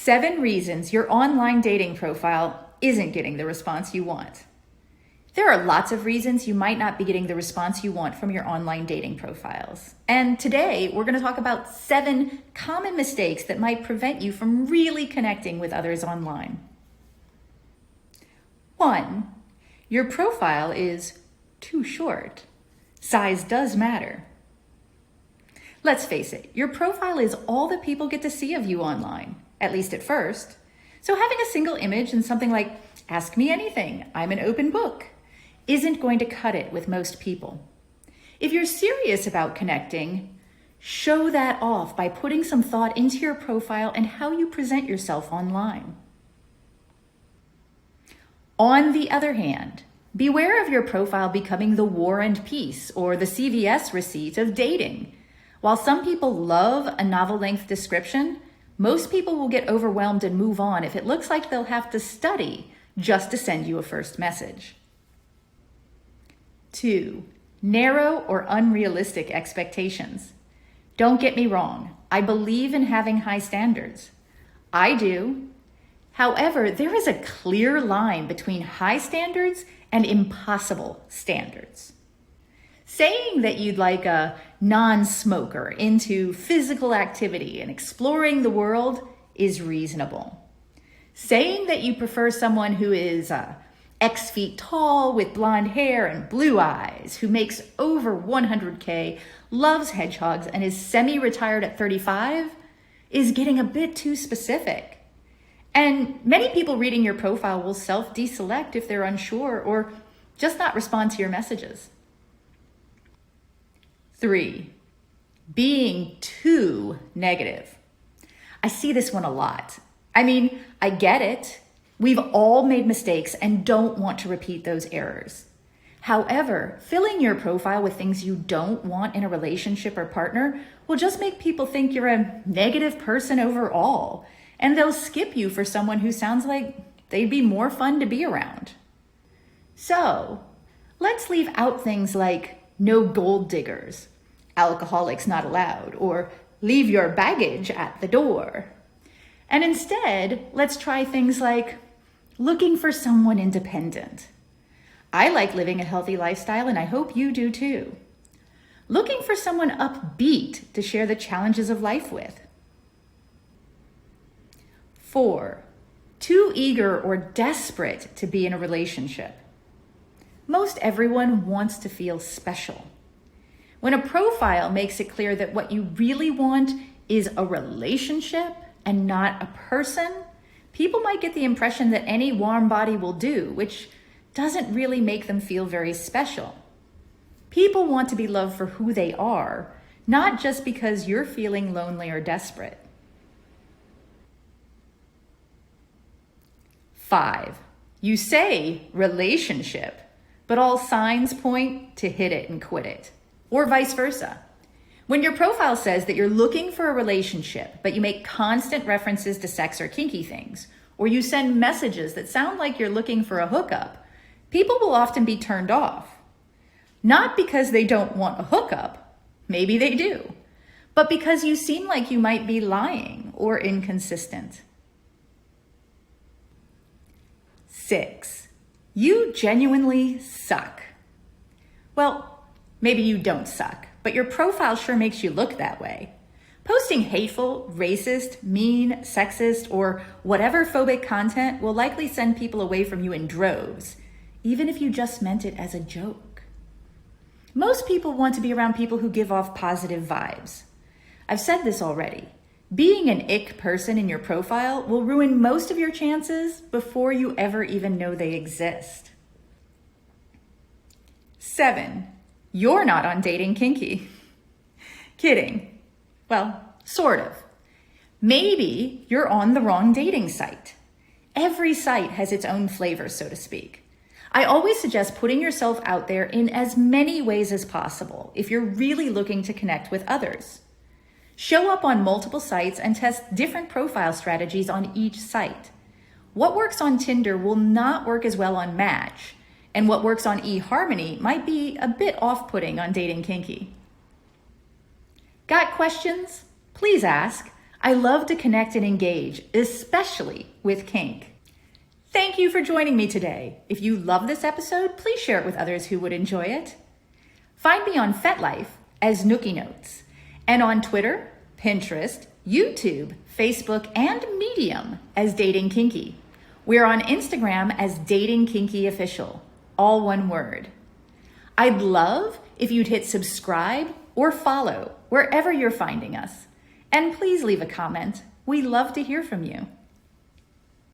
7 reasons your online dating profile isn't getting the response you want. There are lots of reasons you might not be getting the response you want from your online dating profiles. And today, we're going to talk about 7 common mistakes that might prevent you from really connecting with others online. 1. Your profile is too short. Size does matter. Let's face it, your profile is all that people get to see of you online, at least at first. So having a single image and something like, "Ask me anything, I'm an open book," isn't going to cut it with most people. If you're serious about connecting, show that off by putting some thought into your profile and how you present yourself online. On the other hand, beware of your profile becoming the War and Peace or the CVS receipt of dating. While some people love a novel-length description, most people will get overwhelmed and move on if it looks like they'll have to study just to send you a first message. 2. Narrow or unrealistic expectations. Don't get me wrong, I believe in having high standards. I do. However, there is a clear line between high standards and impossible standards. Saying that you'd like a non-smoker into physical activity and exploring the world is reasonable. Saying that you prefer someone who is X feet tall with blonde hair and blue eyes, who makes over 100K, loves hedgehogs, and is semi-retired at 35 is getting a bit too specific. And many people reading your profile will self-deselect if they're unsure or just not respond to your messages. 3. Being too negative. I see this one a lot. I mean, I get it. We've all made mistakes and don't want to repeat those errors. However, filling your profile with things you don't want in a relationship or partner will just make people think you're a negative person overall, and they'll skip you for someone who sounds like they'd be more fun to be around. So, let's leave out things like no gold diggers, alcoholics not allowed, or leave your baggage at the door. And instead, let's try things like looking for someone independent. I like living a healthy lifestyle, and I hope you do too. Looking for someone upbeat to share the challenges of life with. 4. Too eager or desperate to be in a relationship. Most everyone wants to feel special. When a profile makes it clear that what you really want is a relationship and not a person, people might get the impression that any warm body will do, which doesn't really make them feel very special. People want to be loved for who they are, not just because you're feeling lonely or desperate. 5. You say relationship, but all signs point to hit it and quit it, or vice versa. When your profile says that you're looking for a relationship, but you make constant references to sex or kinky things, or you send messages that sound like you're looking for a hookup, people will often be turned off. Not because they don't want a hookup, maybe they do, but because you seem like you might be lying or inconsistent. 6. You genuinely suck. Well, maybe you don't suck, but your profile sure makes you look that way. Posting hateful, racist, mean, sexist, or whatever phobic content will likely send people away from you in droves, even if you just meant it as a joke. Most people want to be around people who give off positive vibes. I've said this already. Being an ick person in your profile will ruin most of your chances before you ever even know they exist. 7. You're not on Dating Kinky. Kidding. Well, sort of. Maybe you're on the wrong dating site. Every site has its own flavor, so to speak. I always suggest putting yourself out there in as many ways as possible if you're really looking to connect with others. Show up on multiple sites and test different profile strategies on each site. What works on Tinder will not work as well on Match, and what works on eHarmony might be a bit off-putting on Dating Kinky. Got questions? Please ask. I love to connect and engage, especially with kink. Thank you for joining me today. If you love this episode, please share it with others who would enjoy it. Find me on FetLife as Nookie Notes, and on Twitter, Pinterest, YouTube, Facebook, and Medium as Dating Kinky. We're on Instagram as Dating Kinky Official, all one word. I'd love if you'd hit subscribe or follow wherever you're finding us. And please leave a comment. We love to hear from you.